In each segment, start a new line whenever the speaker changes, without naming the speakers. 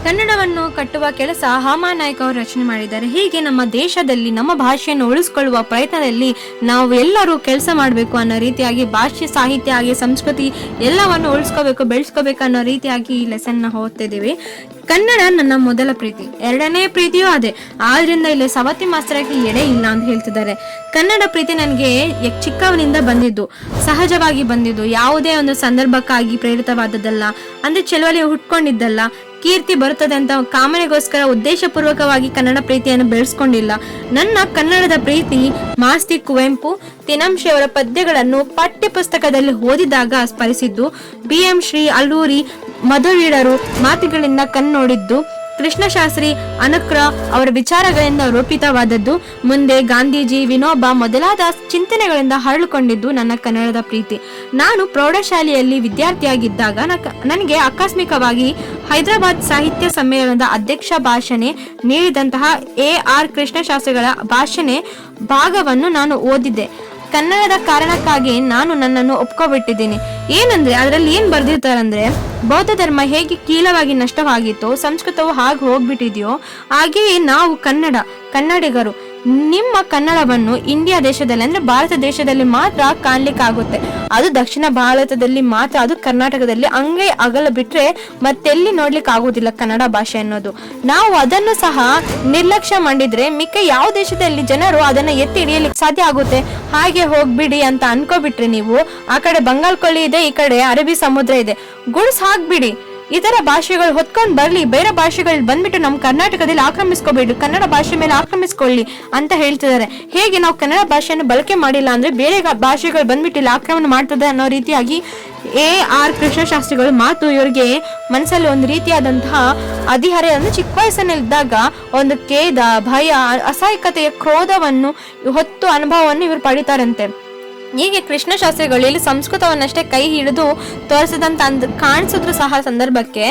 ಕನ್ನಡವನ್ನು ಕಟ್ಟುವ ಕೆಲಸ ಹಾಮಾನಾಯ್ಕ ಅವರು ರಚನೆ ಮಾಡಿದ್ದಾರೆ. ಹೀಗೆ ನಮ್ಮ ದೇಶದಲ್ಲಿ ನಮ್ಮ ಭಾಷೆಯನ್ನು ಉಳಿಸಿಕೊಳ್ಳುವ ಪ್ರಯತ್ನದಲ್ಲಿ ನಾವು ಎಲ್ಲರೂ ಕೆಲಸ ಮಾಡಬೇಕು ಅನ್ನೋ ರೀತಿಯಾಗಿ ಭಾಷೆ, ಸಾಹಿತ್ಯ ಹಾಗೆ ಸಂಸ್ಕೃತಿ ಎಲ್ಲವನ್ನು ಉಳಿಸ್ಕೋಬೇಕು, ಬೆಳೆಸ್ಕೋಬೇಕು ಅನ್ನೋ ರೀತಿಯಾಗಿ ಈ ಲೆಸನ್ನ ಓದ್ತಿದ್ದೀವಿ. ಕನ್ನಡ ನನ್ನ ಮೊದಲ ಪ್ರೀತಿ, ಎರಡನೇ ಪ್ರೀತಿಯೂ ಅದೇ. ಆದ್ರಿಂದ ಇಲ್ಲಿ ಸವತಿ ಮಾಸ್ತರಕ್ಕೆ ಎಡೆ ಇಲ್ಲ ಅಂತ ಹೇಳ್ತಿದ್ದಾರೆ. ಕನ್ನಡ ಪ್ರೀತಿ ನನಗೆ ಚಿಕ್ಕವನಿಂದ ಬಂದಿದ್ದು, ಸಹಜವಾಗಿ ಬಂದಿದ್ದು, ಯಾವುದೇ ಒಂದು ಸಂದರ್ಭಕ್ಕಾಗಿ ಪ್ರೇರಿತವಾದದ್ದಲ್ಲ, ಅಂದ್ರೆ ಚಳವಳಿ ಹುಟ್ಕೊಂಡಿದ್ದಲ್ಲ, ಕೀರ್ತಿ ಬರುತ್ತದೆ ಅಂತ ಕಾಮನೆಗೋಸ್ಕರ ಉದ್ದೇಶಪೂರ್ವಕವಾಗಿ ಕನ್ನಡ ಪ್ರೀತಿಯನ್ನು ಬೆಳೆಸ್ಕೊಂಡಿಲ್ಲ. ನನ್ನ ಕನ್ನಡದ ಪ್ರೀತಿ ಮಾಸ್ತಿ ಕುವೆಂಪು, ತಿನಂಶಿ ಅವರ ಪದ್ಯಗಳನ್ನು ಪಠ್ಯ ಪುಸ್ತಕದಲ್ಲಿ ಓದಿದಾಗ ಸ್ಮರಿಸಿದ್ದು, BM ಶ್ರೀ ಅಲ್ಲೂರಿ ಮಧುವೀರರು ಮಾತುಗಳಿಂದ ಕಣ್ಣೋಡಿದ್ದು, ಕೃಷ್ಣಶಾಸ್ತ್ರಿ ಅನುಕ್ರ ಅವರ ವಿಚಾರಗಳಿಂದ ರೂಪಿತವಾದದ್ದು, ಮುಂದೆ ಗಾಂಧೀಜಿ, ವಿನೋಬ ಮೊದಲಾದ ಚಿಂತನೆಗಳಿಂದ ಹರಳಿಕೊಂಡಿದ್ದು ನನ್ನ ಕನ್ನಡದ ಪ್ರೀತಿ. ನಾನು ಪ್ರೌಢಶಾಲೆಯಲ್ಲಿ ವಿದ್ಯಾರ್ಥಿಯಾಗಿದ್ದಾಗ ನನಗೆ ಆಕಸ್ಮಿಕವಾಗಿ ಹೈದರಾಬಾದ್ ಸಾಹಿತ್ಯ ಸಮ್ಮೇಳನದ ಅಧ್ಯಕ್ಷ ಭಾಷಣೆ ನೀಡಿದಂತಹ AR ಕೃಷ್ಣಶಾಸ್ತ್ರಿಗಳ ಭಾಷಣೆ ಭಾಗವನ್ನು ನಾನು ಓದಿದ್ದೆ. ಕನ್ನಡದ ಕಾರಣಕ್ಕಾಗಿ ನಾನು ನನ್ನನ್ನು ಒಪ್ಕೊಬಿಟ್ಟಿದ್ದೀನಿ. ಏನಂದ್ರೆ ಅದರಲ್ಲಿ ಏನ್ ಬರ್ದಿರ್ತಾರಂದ್ರೆ, ಬೌದ್ಧ ಧರ್ಮ ಹೇಗೆ ಕೀಳವಾಗಿ ನಷ್ಟವಾಗಿತ್ತೋ, ಸಂಸ್ಕೃತವು ಹಾಗೆ ಹೋಗ್ಬಿಟ್ಟಿದೆಯೋ, ಹಾಗೆಯೇ ನಾವು ಕನ್ನಡಿಗರು ನಿಮ್ಮ ಕನ್ನಡವನ್ನು ಇಂಡಿಯಾ ದೇಶದಲ್ಲಿ ಅಂದ್ರೆ ಭಾರತ ದೇಶದಲ್ಲಿ ಮಾತ್ರ ಕಾಣ್ಲಿಕ್ಕಾಗುತ್ತೆ. ಅದು ದಕ್ಷಿಣ ಭಾರತದಲ್ಲಿ ಮಾತ್ರ, ಅದು ಕರ್ನಾಟಕದಲ್ಲಿ ಅಂಗೈ ಅಗಲ ಬಿಟ್ರೆ ಮತ್ತೆಲ್ಲಿ ನೋಡ್ಲಿಕ್ಕೆ ಆಗುದಿಲ್ಲ ಕನ್ನಡ ಭಾಷೆ ಅನ್ನೋದು. ನಾವು ಅದನ್ನು ಸಹ ನಿರ್ಲಕ್ಷ್ಯ ಮಾಡಿದ್ರೆ ಮಿಕ್ಕ ಯಾವ ದೇಶದಲ್ಲಿ ಜನರು ಅದನ್ನ ಎತ್ತಿ ಹಿಡಿಯಲಿಕ್ಕೆ ಸಾಧ್ಯ ಆಗುತ್ತೆ? ಹಾಗೆ ಹೋಗ್ಬಿಡಿ ಅಂತ ಅನ್ಕೋಬಿಟ್ರೆ ನೀವು, ಆ ಕಡೆ ಬಂಗಾಲ್ ಕೊಲ್ಲಿ ಇದೆ, ಈ ಕಡೆ ಅರಬ್ಬಿ ಸಮುದ್ರ ಇದೆ, ಗುಡ್ಸ್ ಹಾಕ್ಬಿಡಿ. ಇತರ ಭಾಷೆಗಳು ಹೊತ್ಕೊಂಡ್ ಬರ್ಲಿ, ಬೇರೆ ಭಾಷೆಗಳು ಬಂದ್ಬಿಟ್ಟು ನಮ್ಮ ಕರ್ನಾಟಕದಲ್ಲಿ ಆಕ್ರಮಿಸ್ಕೋಬೇಡಿ, ಕನ್ನಡ ಭಾಷೆ ಮೇಲೆ ಆಕ್ರಮಿಸ್ಕೊಳ್ಳಿ ಅಂತ ಹೇಳ್ತಿದ್ದಾರೆ. ಹೇಗೆ ನಾವು ಕನ್ನಡ ಭಾಷೆಯನ್ನು ಬಳಕೆ ಮಾಡಿಲ್ಲ ಅಂದ್ರೆ ಬೇರೆ ಭಾಷೆಗಳು ಬಂದ್ಬಿಟ್ಟು ಇಲ್ಲಿ ಆಕ್ರಮಣ ಮಾಡ್ತದೆ ಅನ್ನೋ ರೀತಿಯಾಗಿ AR ಕೃಷ್ಣಶಾಸ್ತ್ರಿಗಳು ಮಾತು ಇವರಿಗೆ ಮನಸ್ಸಲ್ಲಿ ಒಂದು ರೀತಿಯಾದಂತಹ ಅಧಿಹರೆ, ಅಂದ್ರೆ ಚಿಕ್ಕ ವಯಸ್ಸಿನಲ್ಲಿದ್ದಾಗ ಒಂದು ಖೇದ, ಭಯ, ಅಸಹಾಯಕತೆಯ ಕ್ರೋಧವನ್ನು ಹೊತ್ತು ಅನುಭವವನ್ನು ಇವರು ಪಡಿತಾರಂತೆ. ಹೀಗೆ ಕೃಷ್ಣಶಾಸ್ತ್ರಿಗಳು ಇಲ್ಲಿ ಸಂಸ್ಕೃತವನ್ನಷ್ಟೇ ಕೈ ಹಿಡಿದು ತೋರಿಸಿದಂತ ಕಾಣಿಸಿದ್ರು ಸಹ ಸಂದರ್ಭಕ್ಕೆ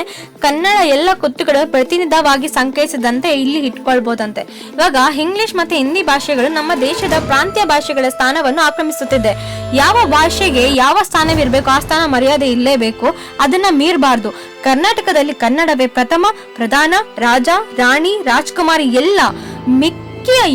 ಕನ್ನಡ ಎಲ್ಲ ಕುತ್ತುಗಳು ಪ್ರತಿನಿಧವಾಗಿ ಸಂಕೇತಿಸಿದಂತೆ ಇಲ್ಲಿ ಇಟ್ಕೊಳ್ಬಹುದಂತೆ. ಇವಾಗ ಇಂಗ್ಲಿಷ್ ಮತ್ತೆ ಹಿಂದಿ ಭಾಷೆಗಳು ನಮ್ಮ ದೇಶದ ಪ್ರಾಂತ್ಯ ಭಾಷೆಗಳ ಸ್ಥಾನವನ್ನು ಆಕ್ರಮಿಸುತ್ತಿದೆ. ಯಾವ ಭಾಷೆಗೆ ಯಾವ ಸ್ಥಾನವಿರಬೇಕು ಆ ಸ್ಥಾನ ಮರ್ಯಾದೆ ಇಲ್ಲೇಬೇಕು, ಅದನ್ನ ಮೀರಬಾರ್ದು. ಕರ್ನಾಟಕದಲ್ಲಿ ಕನ್ನಡವೇ ಪ್ರಥಮ, ಪ್ರಧಾನ, ರಾಜ, ರಾಣಿ, ರಾಜ್ಕುಮಾರಿ ಎಲ್ಲ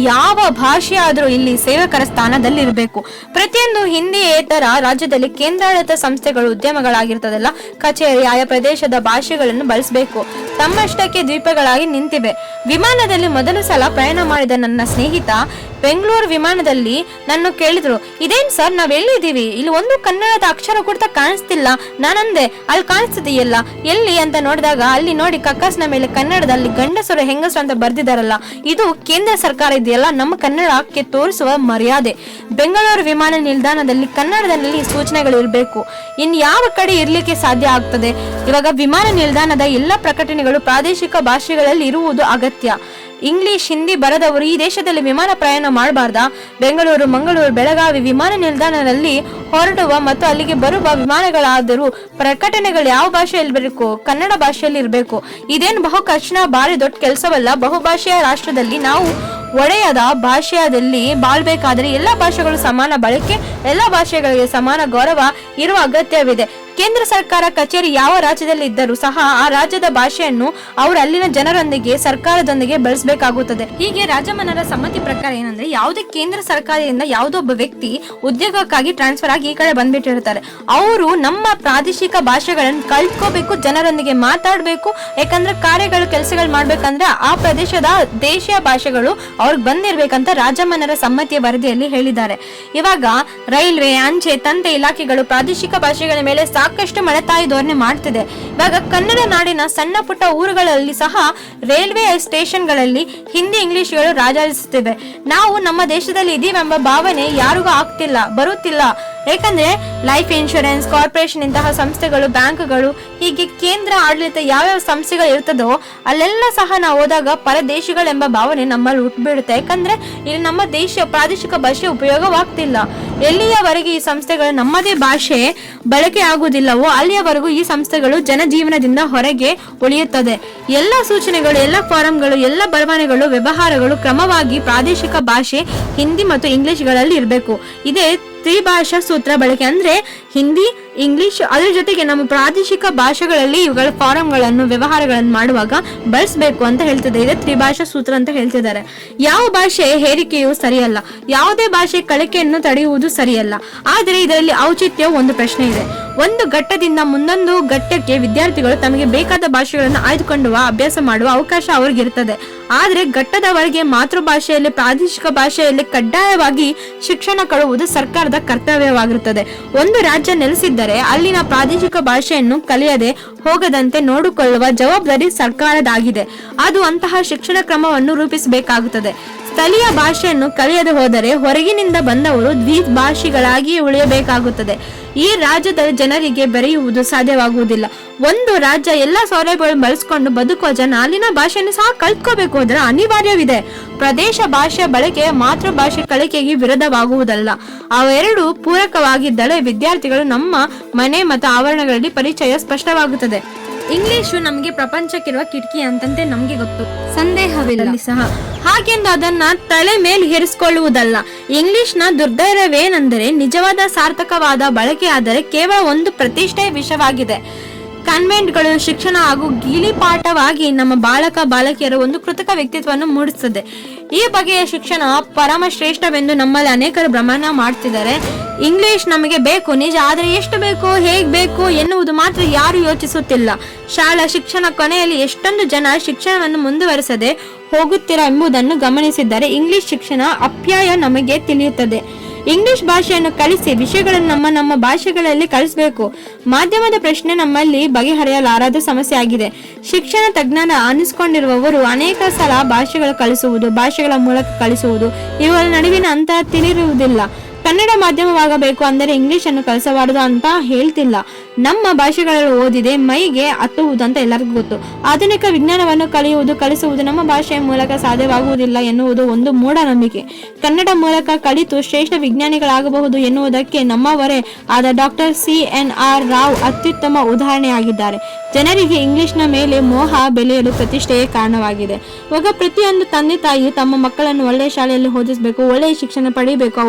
ಯಾವ ಭಾಷೆ ಆದ್ರೂ ಇಲ್ಲಿ ಸೇವಕರ ಸ್ಥಾನದಲ್ಲಿ ಇರಬೇಕು. ಪ್ರತಿಯೊಂದು ಹಿಂದಿಯೇತರ ರಾಜ್ಯದಲ್ಲಿ ಕೇಂದ್ರಾಡಳಿತ ಸಂಸ್ಥೆಗಳು, ಉದ್ಯಮಗಳಾಗಿರ್ತದಲ್ಲ, ಕಚೇರಿ ಆಯಾ ಪ್ರದೇಶದ ಭಾಷೆಗಳನ್ನು ಬಳಸಬೇಕು. ತಮ್ಮಷ್ಟಕ್ಕೆ ದ್ವೀಪಗಳಾಗಿ ನಿಂತಿವೆ. ವಿಮಾನದಲ್ಲಿ ಮೊದಲ ಸಲ ಪ್ರಯಾಣ ಮಾಡಿದ ನನ್ನ ಸ್ನೇಹಿತ ಬೆಂಗಳೂರು ವಿಮಾನದಲ್ಲಿ ನನ್ನ ಕೇಳಿದ್ರು, ಇದೇನ್ ಸರ್ ನಾವ್ ಎಲ್ಲಿದ್ದೀವಿ, ಇಲ್ಲಿ ಒಂದು ಕನ್ನಡದ ಅಕ್ಷರ ಕೂಡ ಕಾಣಿಸ್ತಿಲ್ಲ. ನಾನಂದೆ, ಅಲ್ಲಿ ಕಾಣಿಸ್ತಿದೆಯಲ್ಲ, ಎಲ್ಲಿ ಅಂತ ನೋಡಿದಾಗ ಅಲ್ಲಿ ನೋಡಿ ಕಕ್ಕಸ್ನ ಮೇಲೆ ಕನ್ನಡದಲ್ಲಿ ಗಂಡಸರು ಹೆಂಗಸರು ಅಂತ ಬರ್ದಿದಾರಲ್ಲ, ಇದು ಕೇಂದ್ರ ಸರ್ಕಾರ ಇದೆಯಲ್ಲ, ನಮ್ಮ ಕನ್ನಡಕ್ಕೆ ತೋರಿಸುವ ಮರ್ಯಾದೆ. ಬೆಂಗಳೂರು ವಿಮಾನ ನಿಲ್ದಾಣದಲ್ಲಿ ಕನ್ನಡದಲ್ಲಿ ಸೂಚನೆಗಳು ಇರಬೇಕು. ಇನ್ ಯಾವ ಕಡೆ ಇರ್ಲಿಕ್ಕೆ ಸಾಧ್ಯ ಆಗ್ತದೆ? ಇವಾಗ ವಿಮಾನ ನಿಲ್ದಾಣದ ಎಲ್ಲ ಪ್ರಕಟಣೆಗಳು ಪ್ರಾದೇಶಿಕ ಭಾಷೆಗಳಲ್ಲಿ ಇರುವುದು ಅಗತ್ಯ. ಇಂಗ್ಲಿಷ್, ಹಿಂದಿ ಬರದವರು ಈ ದೇಶದಲ್ಲಿ ವಿಮಾನ ಪ್ರಯಾಣ ಮಾಡಬಾರ್ದಾ? ಬೆಂಗಳೂರು, ಮಂಗಳೂರು, ಬೆಳಗಾವಿ ವಿಮಾನ ನಿಲ್ದಾಣದಲ್ಲಿ ಹೊರಡುವ ಮತ್ತು ಅಲ್ಲಿಗೆ ಬರುವ ವಿಮಾನಗಳಾದರೂ ಪ್ರಕಟಣೆಗಳು ಯಾವ ಭಾಷೆಯಲ್ಲಿ ಬರಬೇಕು? ಕನ್ನಡ ಭಾಷೆಯಲ್ಲಿ ಇರಬೇಕು. ಇದೇನು ಬಹು ಕಷ್ಟ, ಭಾರಿ ದೊಡ್ಡ ಕೆಲಸವಲ್ಲ. ಬಹುಭಾಷೆಯ ರಾಷ್ಟ್ರದಲ್ಲಿ ನಾವು ಒಡೆಯದ ಭಾಷೆಯಲ್ಲಿ ಬಾಳ್ಬೇಕಾದ್ರೆ ಎಲ್ಲ ಭಾಷೆಗಳು ಸಮಾನ ಬಳಕೆ, ಎಲ್ಲ ಭಾಷೆಗಳಿಗೆ ಸಮಾನ ಗೌರವ ಇರುವ ಅಗತ್ಯವಿದೆ. ಕೇಂದ್ರ ಸರ್ಕಾರ ಕಚೇರಿ ಯಾವ ರಾಜ್ಯದಲ್ಲಿ ಇದ್ದರೂ ಸಹ ಆ ರಾಜ್ಯದ ಭಾಷೆಯನ್ನು ಅವರು ಅಲ್ಲಿನ ಜನರೊಂದಿಗೆ, ಸರ್ಕಾರದೊಂದಿಗೆ ಬೆಳೆಸಬೇಕಾಗುತ್ತದೆ. ಹೀಗೆ ರಾಜಮನ್ನರ ಸಮ್ಮತಿ ಪ್ರಕಾರ ಏನಂದ್ರೆ, ಯಾವುದೇ ಕೇಂದ್ರ ಸರ್ಕಾರದಿಂದ ಯಾವುದೋ ಒಬ್ಬ ವ್ಯಕ್ತಿ ಉದ್ಯೋಗಕ್ಕಾಗಿ ಟ್ರಾನ್ಸ್ಫರ್ ಆಗಿ ಈ ಕಡೆ ಬಂದ್ಬಿಟ್ಟಿರ್ತಾರೆ, ಅವರು ನಮ್ಮ ಪ್ರಾದೇಶಿಕ ಭಾಷೆಗಳನ್ನು ಕಲ್ತ್ಕೋಬೇಕು, ಜನರೊಂದಿಗೆ ಮಾತಾಡ್ಬೇಕು. ಯಾಕಂದ್ರೆ ಕಾರ್ಯಗಳು, ಕೆಲಸಗಳು ಮಾಡ್ಬೇಕಂದ್ರೆ ಆ ಪ್ರದೇಶದ ದೇಶೀಯ ಭಾಷೆಗಳು ಅವ್ರಿಗೆ ಬಂದಿರ್ಬೇಕಂತ ರಾಜಮನ್ನರ ಸಮ್ಮತಿಯ ವರದಿಯಲ್ಲಿ ಹೇಳಿದ್ದಾರೆ. ಇವಾಗ ರೈಲ್ವೆ, ಅಂಚೆ, ತಂದೆ ಇಲಾಖೆಗಳು ಪ್ರಾದೇಶಿಕ ಭಾಷೆಗಳ ಮೇಲೆ ಸಾಕಷ್ಟು ಮಳೆತಾಯಿ ಧೋರಣೆ ಮಾಡ್ತಿದೆ. ಇವಾಗ ಕನ್ನಡ ನಾಡಿನ ಸಣ್ಣ ಪುಟ್ಟ ಊರುಗಳಲ್ಲಿ ಸಹ ರೈಲ್ವೆ ಸ್ಟೇಷನ್ಗಳಲ್ಲಿ ಹಿಂದಿ, ಇಂಗ್ಲಿಷ್ಗಳು ರಾಜಾಯಿಸುತ್ತಿವೆ. ನಾವು ನಮ್ಮ ದೇಶದಲ್ಲಿ ಇದೀವೆಂಬ ಭಾವನೆ ಯಾರಿಗೂ ಬರುತ್ತಿಲ್ಲ. ಯಾಕಂದ್ರೆ ಲೈಫ್ ಇನ್ಶೂರೆನ್ಸ್ ಕಾರ್ಪೊರೇಷನ್ ಇಂತಹ ಸಂಸ್ಥೆಗಳು, ಬ್ಯಾಂಕ್ಗಳು, ಹೀಗೆ ಕೇಂದ್ರ ಆಡಳಿತ ಯಾವ್ಯಾವ ಸಂಸ್ಥೆಗಳು ಇರ್ತದೋ ಅಲ್ಲೆಲ್ಲ ಸಹ ನಾವು ಹೋದಾಗ ಪರದೇಶಿಗಳೆಂಬ ಭಾವನೆ ನಮ್ಮಲ್ಲಿ ಹುಟ್ಟುಬಿಡುತ್ತೆ. ಯಾಕಂದ್ರೆ ಇಲ್ಲಿ ನಮ್ಮ ದೇಶ ಪ್ರಾದೇಶಿಕ ಭಾಷೆ ಉಪಯೋಗವಾಗ್ತಿಲ್ಲ. ಎಲ್ಲಿಯವರೆಗೆ ಈ ಸಂಸ್ಥೆಗಳು ನಮ್ಮದೇ ಭಾಷೆ ಬಳಕೆ ಆಗುವುದಿಲ್ಲವೋ ಅಲ್ಲಿಯವರೆಗೂ ಈ ಸಂಸ್ಥೆಗಳು ಜನಜೀವನದಿಂದ ಹೊರಗೆ ಉಳಿಯುತ್ತದೆ. ಎಲ್ಲ ಸೂಚನೆಗಳು, ಎಲ್ಲ ಫಾರಂಗಳು, ಎಲ್ಲ ಬರವಣಿಗೆಗಳು, ವ್ಯವಹಾರಗಳು ಕ್ರಮವಾಗಿ ಪ್ರಾದೇಶಿಕ ಭಾಷೆ ಹಿಂದಿ ಮತ್ತು ಇಂಗ್ಲಿಷ್ಗಳಲ್ಲಿ ಇರಬೇಕು. ಇದೇ ತ್ರಿಭಾಷಾ ಸೂತ್ರ ಬಳಕೆ, ಅಂದ್ರೆ ಹಿಂದಿ, ಇಂಗ್ಲಿಷ್, ಅದರ ಜೊತೆಗೆ ನಮ್ಮ ಪ್ರಾದೇಶಿಕ ಭಾಷೆಗಳಲ್ಲಿ ಇವುಗಳ ಫಾರಂಗಳನ್ನು ವ್ಯವಹಾರಗಳನ್ನು ಮಾಡುವಾಗ ಬಳಸಬೇಕು ಅಂತ ಹೇಳ್ತಿದೆ. ಇದೆ ತ್ರಿಭಾಷಾ ಸೂತ್ರ ಅಂತ ಹೇಳ್ತಿದ್ದಾರೆ. ಯಾವ ಭಾಷೆ ಹೇರಿಕೆಯು ಸರಿಯಲ್ಲ, ಯಾವುದೇ ಭಾಷೆ ಕಲಿಕೆಯನ್ನು ತಡೆಯುವುದು ಸರಿಯಲ್ಲ. ಆದರೆ ಇದರಲ್ಲಿ ಔಚಿತ್ಯ ಒಂದು ಪ್ರಶ್ನೆ ಇದೆ. ಒಂದು ಘಟ್ಟದಿಂದ ಮುಂದೊಂದು ಘಟ್ಟಕ್ಕೆ ವಿದ್ಯಾರ್ಥಿಗಳು ತಮಗೆ ಬೇಕಾದ ಭಾಷೆಗಳನ್ನು ಆಯ್ದುಕೊಳ್ಳುವ ಅಭ್ಯಾಸ ಮಾಡುವ ಅವಕಾಶ ಅವ್ರಿಗಿರ್ತದೆ. ಆದರೆ ಘಟ್ಟದವರೆಗೆ ಮಾತೃಭಾಷೆಯಲ್ಲಿ ಪ್ರಾದೇಶಿಕ ಭಾಷೆಯಲ್ಲಿ ಕಡ್ಡಾಯವಾಗಿ ಶಿಕ್ಷಣ ಕೊಡುವುದು ಸರ್ಕಾರದ ಕರ್ತವ್ಯವಾಗಿರುತ್ತದೆ. ಒಂದು ರಾಜ್ಯ ನೆಲೆಸಿದ್ದರೆ ಅಲ್ಲಿನ ಪ್ರಾದೇಶಿಕ ಭಾಷೆಯನ್ನು ಕಲಿಯದೆ ಹೋಗದಂತೆ ನೋಡಿಕೊಳ್ಳುವ ಜವಾಬ್ದಾರಿ ಸರ್ಕಾರದಾಗಿದೆ. ಅದು ಅಂತಹ ಶಿಕ್ಷಣ ಕ್ರಮವನ್ನು ರೂಪಿಸಬೇಕಾಗುತ್ತದೆ. ಸ್ಥಳೀಯ ಭಾಷೆಯನ್ನು ಕಲಿಯದೆ ಹೋದರೆ ಹೊರಗಿನಿಂದ ಬಂದವರು ದ್ವಿಭಾಷಿಗಳಾಗಿ ಉಳಿಯಬೇಕಾಗುತ್ತದೆ. ಈ ರಾಜ್ಯದ ಜನರಿಗೆ ಬೆರೆಯುವುದು ಸಾಧ್ಯವಾಗುವುದಿಲ್ಲ. ಒಂದು ರಾಜ್ಯ ಎಲ್ಲಾ ಸೌಲಭ್ಯಗಳನ್ನು ಬಳಸಿಕೊಂಡು ಬದುಕುವ ಜನ ಅಲ್ಲಿನ ಭಾಷೆಯನ್ನು ಸಹ ಕಲ್ತ್ಕೋಬೇಕು ಅದರ ಅನಿವಾರ್ಯವಿದೆ. ಪ್ರದೇಶ ಭಾಷೆ ಬಳಕೆ ಮಾತೃಭಾಷೆ ಕಲಿಕೆಗೆ ವಿರೋಧವಾಗುವುದಲ್ಲ. ಅವೆರಡು ಪೂರಕವಾಗಿದ್ದರೆ ವಿದ್ಯಾರ್ಥಿಗಳು ನಮ್ಮ ಮನೆ ಮತ್ತು ಆವರಣಗಳಲ್ಲಿ ಪರಿಚಯ ಸ್ಪಷ್ಟವಾಗುತ್ತದೆ. ಇಂಗ್ಲಿಷು ನಮಗೆ ಪ್ರಪಂಚಕ್ಕಿರುವ ಕಿಟಕಿ ಅಂತಂತೆ ನಮಗೆ ಗೊತ್ತು, ಸಂದೇಹವಿಲ್ಲ ಸಹ. ಹಾಗೆಂದು ಅದನ್ನ ತಲೆ ಮೇಲೆ ಹೇರಿಸಿಕೊಳ್ಳುವುದಲ್ಲ. ಇಂಗ್ಲಿಷ್ನ ದುರ್ದೈವವೇನೆಂದರೆ ನಿಜವಾದ ಸಾರ್ಥಕವಾದ ಬಳಕೆ ಆದರೆ ಕೇವಲ ಒಂದು ಪ್ರತಿಷ್ಠೆಯ ವಿಷಯವಾಗಿದೆ. ಕಾನ್ವೆಂಟ್ಗಳು ಶಿಕ್ಷಣ ಹಾಗೂ ಗೀಳಿಪಾಠವಾಗಿ ನಮ್ಮ ಬಾಲಕ ಬಾಲಕಿಯರ ಒಂದು ಕೃತಕ ವ್ಯಕ್ತಿತ್ವವನ್ನು ಮೂಡಿಸುತ್ತದೆ. ಈ ಬಗೆಯ ಶಿಕ್ಷಣ ಪರಮ ಶ್ರೇಷ್ಠವೆಂದು ನಮ್ಮಲ್ಲಿ ಅನೇಕರು ಭ್ರಮಣ ಮಾಡ್ತಿದ್ದಾರೆ. ಇಂಗ್ಲಿಷ್ ನಮಗೆ ಬೇಕು ನಿಜ, ಆದರೆ ಎಷ್ಟು ಬೇಕು, ಹೇಗ್ ಬೇಕು ಎನ್ನುವುದು ಮಾತ್ರ ಯಾರು ಯೋಚಿಸುತ್ತಿಲ್ಲ. ಶಾಲಾ ಶಿಕ್ಷಣ ಕೊನೆಯಲ್ಲಿ ಎಷ್ಟೊಂದು ಜನ ಶಿಕ್ಷಣವನ್ನು ಮುಂದುವರಿಸದೆ ಹೋಗುತ್ತೀರಾ ಎಂಬುದನ್ನು ಗಮನಿಸಿದ್ದಾರೆ. ಇಂಗ್ಲಿಷ್ ಶಿಕ್ಷಣ ಅಪ್ಯಾಯ ನಮಗೆ ತಿಳಿಯುತ್ತದೆ. ಇಂಗ್ಲಿಷ್ ಭಾಷೆಯನ್ನು ಕಲಿಸಿ ವಿಷಯಗಳನ್ನು ನಮ್ಮ ಭಾಷೆಗಳಲ್ಲಿ ಕಲಿಸಬೇಕು. ಮಾಧ್ಯಮದ ಪ್ರಶ್ನೆ ನಮ್ಮಲ್ಲಿ ಬಗೆಹರಿಯಲಾರದ ಸಮಸ್ಯೆ ಆಗಿದೆ. ಶಿಕ್ಷಣ ತಜ್ಞರ ಅನಿಸಿಕೊಂಡಿರುವವರು ಅನೇಕ ಸಲ ಭಾಷೆಗಳ ಕಲಿಸುವುದು, ಭಾಷೆಗಳ ಮೂಲಕ ಕಲಿಸುವುದು ಇವುಗಳ ನಡುವಿನ ಅಂತರ ತಿಳಿದಿರುವುದಿಲ್ಲ. ಕನ್ನಡ ಮಾಧ್ಯಮವಾಗಬೇಕು ಅಂದರೆ ಇಂಗ್ಲಿಷ್ ಅನ್ನು ಕಲಿಸಬಾರದು ಅಂತ ಹೇಳ್ತಿಲ್ಲ. ನಮ್ಮ ಭಾಷೆಗಳಲ್ಲಿ ಓದಿದೆ ಮೈಗೆ ಹತ್ತುವುದು ಅಂತ ಎಲ್ಲರಿಗೂ ಗೊತ್ತು. ಆಧುನಿಕ ವಿಜ್ಞಾನವನ್ನು ಕಲಿಸುವುದು ನಮ್ಮ ಭಾಷೆಯ ಮೂಲಕ ಸಾಧ್ಯವಾಗುವುದಿಲ್ಲ ಎನ್ನುವುದು ಒಂದು ಮೂಢನಂಬಿಕೆ. ಕನ್ನಡ ಮೂಲಕ ಕಲಿತು ಶ್ರೇಷ್ಠ ವಿಜ್ಞಾನಿಗಳಾಗಬಹುದು ಎನ್ನುವುದಕ್ಕೆ ನಮ್ಮವರೇ ಆದ ಡಾಕ್ಟರ್ CNR ರಾವ್ ಅತ್ಯುತ್ತಮ ಉದಾಹರಣೆಯಾಗಿದ್ದಾರೆ. ಜನರಿಗೆ ಇಂಗ್ಲಿಷ್ನ ಮೇಲೆ ಮೋಹ ಬೆಳೆಯಲು ಪ್ರತಿಷ್ಠೆಯೇ ಕಾರಣವಾಗಿದೆ. ಇವಾಗ ಪ್ರತಿಯೊಂದು ತಂದೆ ತಾಯಿ ತಮ್ಮ ಮಕ್ಕಳನ್ನು ಒಳ್ಳೆಯ ಶಾಲೆಯಲ್ಲಿ ಓದಿಸಬೇಕು, ಒಳ್ಳೆಯ ಶಿಕ್ಷಣ ಪಡೆಯಬೇಕು,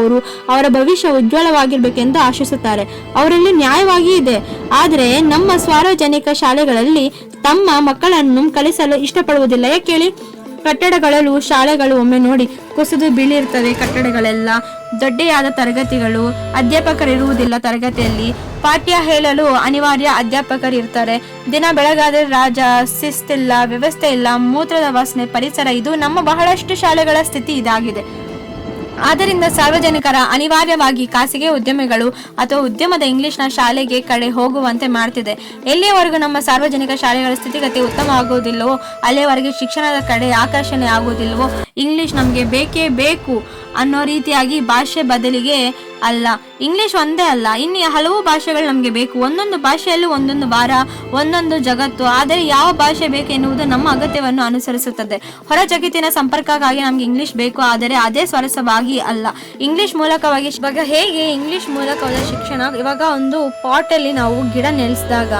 ಅವರ ಭವಿಷ್ಯ ಉಜ್ವಲವಾಗಿರ್ಬೇಕೆಂದು ಆಶಿಸುತ್ತಾರೆ. ಅವರಲ್ಲಿ ನ್ಯಾಯವಾಗಿ ಇದೆ. ಆದರೆ ನಮ್ಮ ಸಾರ್ವಜನಿಕ ಶಾಲೆಗಳಲ್ಲಿ ತಮ್ಮ ಮಕ್ಕಳನ್ನು ಕಲಿಸಲು ಇಷ್ಟಪಡುವುದಿಲ್ಲ. ಯಾಕೇಳಿ? ಕಟ್ಟಡಗಳಲ್ಲೂ ಶಾಲೆಗಳು ಒಮ್ಮೆ ನೋಡಿ ಕುಸಿದು ಬೀಳಿರ್ತವೆ. ಕಟ್ಟಡಗಳೆಲ್ಲ ದೊಡ್ಡೆಯಾದ ತರಗತಿಗಳು, ಅಧ್ಯಾಪಕರಿರುವುದಿಲ್ಲ ತರಗತಿಯಲ್ಲಿ. ಪಾಠ್ಯ ಹೇಳಲು ಅನಿವಾರ್ಯ ಅಧ್ಯಾಪಕರು ಇರ್ತಾರೆ. ದಿನ ಬೆಳಗಾದರೆ ಶಿಸ್ತಿಲ್ಲ, ವ್ಯವಸ್ಥೆ ಇಲ್ಲ, ಮೂತ್ರದ ವಾಸನೆ, ಪರಿಸರ. ಇದು ನಮ್ಮ ಬಹಳಷ್ಟು ಶಾಲೆಗಳ ಸ್ಥಿತಿ ಇದಾಗಿದೆ. ಆದ್ದರಿಂದ ಸಾರ್ವಜನಿಕರ ಅನಿವಾರ್ಯವಾಗಿ ಖಾಸಗಿ ಉದ್ಯಮಿಗಳು ಅಥವಾ ಉದ್ಯಮದ ಇಂಗ್ಲಿಷ್ನ ಶಾಲೆಗೆ ಕಡೆ ಹೋಗುವಂತೆ ಮಾಡ್ತಿದೆ. ಎಲ್ಲಿಯವರೆಗೂ ನಮ್ಮ ಸಾರ್ವಜನಿಕ ಶಾಲೆಗಳ ಸ್ಥಿತಿಗತಿ ಉತ್ತಮವಾಗುವುದಿಲ್ಲವೋ ಅಲ್ಲಿಯವರೆಗೆ ಶಿಕ್ಷಣದ ಕಡೆ ಆಕರ್ಷಣೆ ಆಗುವುದಿಲ್ಲವೋ. ಇಂಗ್ಲಿಷ್ ನಮಗೆ ಬೇಕೇ ಬೇಕು ಅನ್ನೋ ರೀತಿಯಾಗಿ ಭಾಷೆ ಬದಲಿಗೆ ಅಲ್ಲ. ಇಂಗ್ಲಿಷ್ ಒಂದೇ ಅಲ್ಲ, ಇನ್ನು ಹಲವು ಭಾಷೆಗಳು ನಮಗೆ ಬೇಕು. ಒಂದೊಂದು ಭಾಷೆಯಲ್ಲೂ ಒಂದೊಂದು ವಾರ, ಒಂದೊಂದು ಜಗತ್ತು. ಆದರೆ ಯಾವ ಭಾಷೆ ಬೇಕು ಎನ್ನುವುದು ನಮ್ಮ ಅಗತ್ಯವನ್ನು ಅನುಸರಿಸುತ್ತದೆ. ಹೊರ ಜಗತ್ತಿನ ಸಂಪರ್ಕಕ್ಕಾಗಿ ನಮ್ಗೆ ಇಂಗ್ಲಿಷ್ ಬೇಕು, ಆದರೆ ಅದೇ ಸ್ವರಸವಾಗಿ ಅಲ್ಲ. ಇಂಗ್ಲಿಷ್ ಮೂಲಕವಾಗಿ ಇವಾಗ ಹೇಗೆ ಇಂಗ್ಲಿಷ್ ಮೂಲಕವಾದ ಶಿಕ್ಷಣ, ಇವಾಗ ಒಂದು ಪಾಟಲ್ಲಿ ನಾವು ಗಿಡ ನೆಲೆಸಿದಾಗ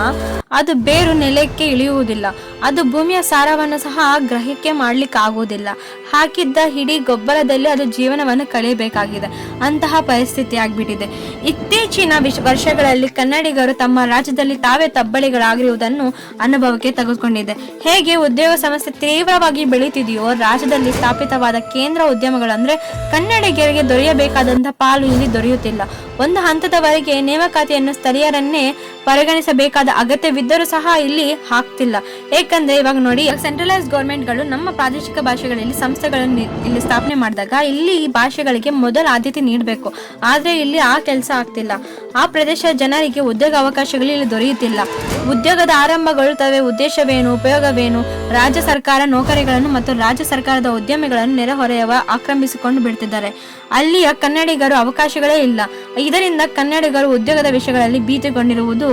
ಅದು ಬೇರು ನೆಲಕ್ಕೆ ಇಳಿಯುವುದಿಲ್ಲ. ಅದು ಭೂಮಿಯ ಸಾರವನ್ನು ಸಹ ಗ್ರಹಿಕೆ ಮಾಡ್ಲಿಕ್ಕೆ ಆಗುವುದಿಲ್ಲ. ಹಾಕಿದ್ದ ಹಿಡಿ ಗೊಬ್ಬರದಲ್ಲಿ ಅದು ಜೀವನವನ್ನು ಕಳೆಯಬೇಕಾಗಿದೆ. ಅಂತಹ ಪರಿಸ್ಥಿತಿ ಆಗ್ಬಿಟ್ಟಿದೆ. ಇತ್ತೀಚಿನ ವರ್ಷಗಳಲ್ಲಿ ಕನ್ನಡಿಗರು ತಮ್ಮ ರಾಜ್ಯದಲ್ಲಿ ತಾವೇ ತಬ್ಬಲಿಗಳಾಗಿರುವುದನ್ನು ಅನುಭವಕ್ಕೆ ತೆಗೆದುಕೊಂಡಿದೆ. ಹೇಗೆ ಉದ್ಯೋಗ ಸಮಸ್ಯೆ ತೀವ್ರವಾಗಿ ಬೆಳೀತಿದೆಯೋ, ರಾಜ್ಯದಲ್ಲಿ ಸ್ಥಾಪಿತವಾದ ಕೇಂದ್ರ ಉದ್ಯಮಗಳು ಅಂದ್ರೆ ಕನ್ನಡಿಗರಿಗೆ ದೊರೆಯಬೇಕಾದಂತಹ ಪಾಲು ಇಲ್ಲಿ ದೊರೆಯುತ್ತಿಲ್ಲ. ಒಂದು ಹಂತದವರೆಗೆ ನೇಮಕಾತಿಯನ್ನು ಸ್ಥಳೀಯರನ್ನೇ ಪರಿಗಣಿಸಬೇಕಾದ ಅಗತ್ಯವಿದ್ದರೂ ಸಹ ಇಲ್ಲಿ ಹಾಕ್ತಿಲ್ಲ. ಏಕೆಂದ್ರೆ ಇವಾಗ ನೋಡಿ, ಸೆಂಟ್ರಲೈಸ್ ಗೌರ್ಮೆಂಟ್ಗಳು ನಮ್ಮ ಪ್ರಾದೇಶಿಕ ಭಾಷೆಗಳಲ್ಲಿ ಸಂಸ್ಥೆಗಳನ್ನು ಇಲ್ಲಿ ಸ್ಥಾಪನೆ ಮಾಡಿದಾಗ ಇಲ್ಲಿ ಭಾಷೆಗಳಿಗೆ ಮೊದಲ ಆದ್ಯತೆ ನೀಡಬೇಕು. ಆದ್ರೆ ಇಲ್ಲಿ ಆ ಕೆಲಸ ಆಗ್ತಿಲ್ಲ. ಆ ಪ್ರದೇಶದ ಜನರಿಗೆ ಉದ್ಯೋಗ ಅವಕಾಶಗಳು ಇಲ್ಲಿ ದೊರೆಯುತ್ತಿಲ್ಲ. ಉದ್ಯೋಗದ ಆರಂಭಗೊಳ್ಳುತ್ತವೆ. ಉದ್ದೇಶವೇನು, ಉಪಯೋಗವೇನು? ರಾಜ್ಯ ಸರ್ಕಾರ ನೌಕರಿಗಳನ್ನು ಮತ್ತು ರಾಜ್ಯ ಸರ್ಕಾರದ ಉದ್ಯಮಿಗಳನ್ನು ನೆರೆಹೊರೆಯವ ಆಕ್ರಮಿಸಿಕೊಂಡು ಬಿಡ್ತಿದ್ದಾರೆ. ಅಲ್ಲಿಯ ಕನ್ನಡಿಗರು ಅವಕಾಶಗಳೇ ಇಲ್ಲ. ಇದರಿಂದ ಕನ್ನಡಿಗರು ಉದ್ಯೋಗದ ವಿಷಯಗಳಲ್ಲಿ ಭೀತಿಗೊಂಡಿರುವುದು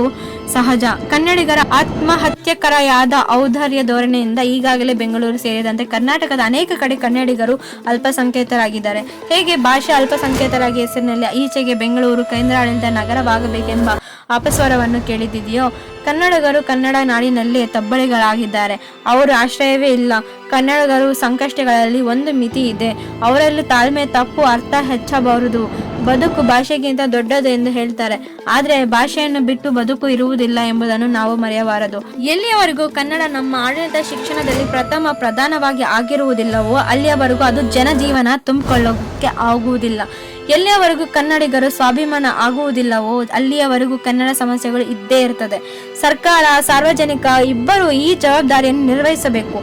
ಸಹಜ. ಕನ್ನಡಿಗರ ಆತ್ಮಹತ್ಯಕರವಾದ ಔದಾರ್ಯ ಧೋರಣೆಯಿಂದ ಈಗಾಗಲೇ ಬೆಂಗಳೂರು ಸೇರಿದಂತೆ ಕರ್ನಾಟಕದ ಅನೇಕ ಕಡೆ ಕನ್ನಡಿಗರು ಅಲ್ಪಸಂಖ್ಯಾತರಾಗಿದ್ದಾರೆ. ಹೇಗೆ ಭಾಷಾ ಅಲ್ಪಸಂಖ್ಯಾತರಾಗಿ ಹೆಸರಿನಲ್ಲಿ ಈಚೆಗೆ ಬೆಂಗಳೂರು ಕೇಂದ್ರಾಡಳಿತ ನಗರವಾಗಬೇಕೆಂಬ ಅಪಸ್ವರವನ್ನು ಕೇಳಿದಿದೆಯೋ, ಕನ್ನಡಿಗರು ಕನ್ನಡ ನಾಡಿನಲ್ಲಿ ತಬ್ಬಲಿಗಳಾಗಿದ್ದಾರೆ. ಅವರು ಆಶ್ರಯವೇ ಇಲ್ಲ. ಕನ್ನಡಿಗರು ಸಂಕಷ್ಟಗಳಲ್ಲಿ ಒಂದು ಮಿತಿ ಇದೆ. ಅವರಲ್ಲಿ ತಾಳ್ಮೆ ತಪ್ಪು ಅರ್ಥ ಹೆಚ್ಚಬಾರದು. ಬದುಕು ಭಾಷೆಗಿಂತ ದೊಡ್ಡದು ಎಂದು ಹೇಳ್ತಾರೆ. ಆದರೆ ಭಾಷೆಯನ್ನು ಬಿಟ್ಟು ಬದುಕು ಇರುವುದಿಲ್ಲ ಎಂಬುದನ್ನು ನಾವು ಮರೆಯಬಾರದು. ಎಲ್ಲಿಯವರೆಗೂ ಕನ್ನಡ ನಮ್ಮ ಆಡಳಿತ ಶಿಕ್ಷಣದಲ್ಲಿ ಪ್ರಧಾನವಾಗಿ ಆಗಿರುವುದಿಲ್ಲವೋ ಅಲ್ಲಿಯವರೆಗೂ ಅದು ಜನಜೀವನ ತುಂಬಿಕೊಳ್ಳೋಕೆ ಆಗುವುದಿಲ್ಲ. ಎಲ್ಲಿಯವರೆಗೂ ಕನ್ನಡಿಗರು ಸ್ವಾಭಿಮಾನ ಆಗುವುದಿಲ್ಲವೋ ಅಲ್ಲಿಯವರೆಗೂ ಕನ್ನಡ ಸಮಸ್ಯೆಗಳು ಇದ್ದೇ ಇರ್ತದೆ. ಸರ್ಕಾರ, ಸಾರ್ವಜನಿಕ ಇಬ್ಬರು ಈ ಜವಾಬ್ದಾರಿಯನ್ನು ನಿರ್ವಹಿಸಬೇಕು.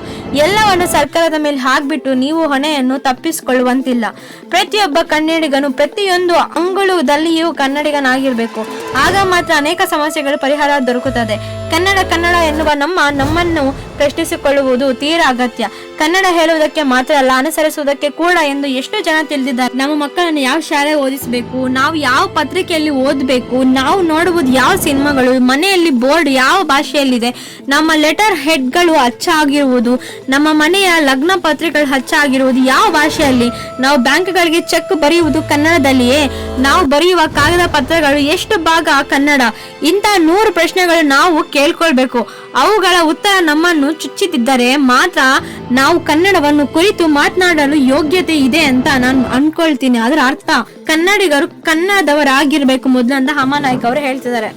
ಎಲ್ಲವನ್ನು ಸರ್ಕಾರದ ಮೇಲೆ ಹಾಕ್ಬಿಟ್ಟು ನೀವು ಹೊಣೆಯನ್ನು ತಪ್ಪಿಸಿಕೊಳ್ಳುವಂತಿಲ್ಲ. ಪ್ರತಿಯೊಬ್ಬ ಕನ್ನಡಿಗನು ಪ್ರತಿಯೊಂದು ಅಂಗುಳದಲ್ಲಿಯೂ ಕನ್ನಡಿಗನಾಗಿರ್ಬೇಕು. ಆಗ ಮಾತ್ರ ಅನೇಕ ಸಮಸ್ಯೆಗಳು ಪರಿಹಾರ ದೊರಕುತ್ತದೆ. ಕನ್ನಡ ಎನ್ನುವ ನಮ್ಮನ್ನು ಪ್ರಶ್ನಿಸಿಕೊಳ್ಳುವುದು ತೀರಾ ಅಗತ್ಯ. ಕನ್ನಡ ಹೇಳುವುದಕ್ಕೆ ಮಾತ್ರ ಅಲ್ಲ, ಅನುಸರಿಸುವುದಕ್ಕೆ ಕೂಡ ಎಂದು ಎಷ್ಟು ಜನ ತಿಳಿದಿದ್ದಾರೆ. ನಮ್ಮ ಮಕ್ಕಳನ್ನು ಯಾವ ಶಾಲೆ ಓದಿಸಬೇಕು, ನಾವು ಯಾವ ಪತ್ರಿಕೆಯಲ್ಲಿ ಓದಬೇಕು, ನಾವು ನೋಡುವುದು ಯಾವ ಸಿನಿಮಾಗಳು, ಮನೆಯಲ್ಲಿ ಬೋರ್ಡ್ ಯಾವ ಭಾಷೆಯಲ್ಲಿದೆ, ನಮ್ಮ ಲೆಟರ್ ಹೆಡ್ಗಳು ಅಚ್ಚಾಗಿರುವುದು, ನಮ್ಮ ಮನೆಯ ಲಗ್ನ ಪತ್ರಿಕೆಗಳು ಅಚ್ಚಾಗಿರುವುದು ಯಾವ ಭಾಷೆಯಲ್ಲಿ, ನಾವು ಬ್ಯಾಂಕ್ಗಳಿಗೆ ಚೆಕ್ ಬರೆಯುವುದು ಕನ್ನಡದಲ್ಲಿಯೇ, ನಾವು ಬರೆಯುವ ಕಾಗದ ಪತ್ರಗಳು ಎಷ್ಟು ಭಾಗ ಕನ್ನಡ, ಇಂಥ 100 ಪ್ರಶ್ನೆಗಳು ನಾವು ಕೇಳ್ಕೊಳ್ಬೇಕು. ಅವುಗಳ ಉತ್ತರ ನಮ್ಮನ್ನು ಚುಚ್ಚುತ್ತಿದ್ದರೆ ಮಾತ್ರ ನಾವು ಕನ್ನಡವನ್ನು ಕುರಿತು ಮಾತನಾಡಲು ಯೋಗ್ಯತೆ ಇದೆ ಅಂತ ನಾನು ಅನ್ಕೊಳ್ತೀನಿ. ಅದರ ಅರ್ಥ ಕನ್ನಡಿಗರು ಕನ್ನಡದವರಾಗಿರ್ಬೇಕು ಮೊದಲು ಅಂತ ಹಾಮಾನಾಯ್ಕ ಅವರು ಹೇಳ್ತಿದ್ದಾರೆ.